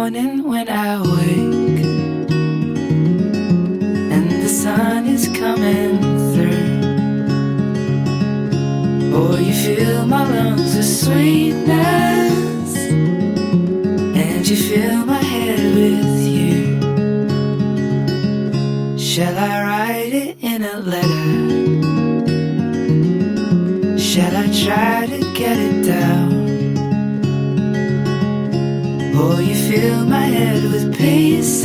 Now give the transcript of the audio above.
morning when I wake and the sun is coming through. Oh, you fill my lungs with sweetness and you fill my head with you. Shall I write it in a letter? Shall I try to get it down? Oh, you fill my head with pieces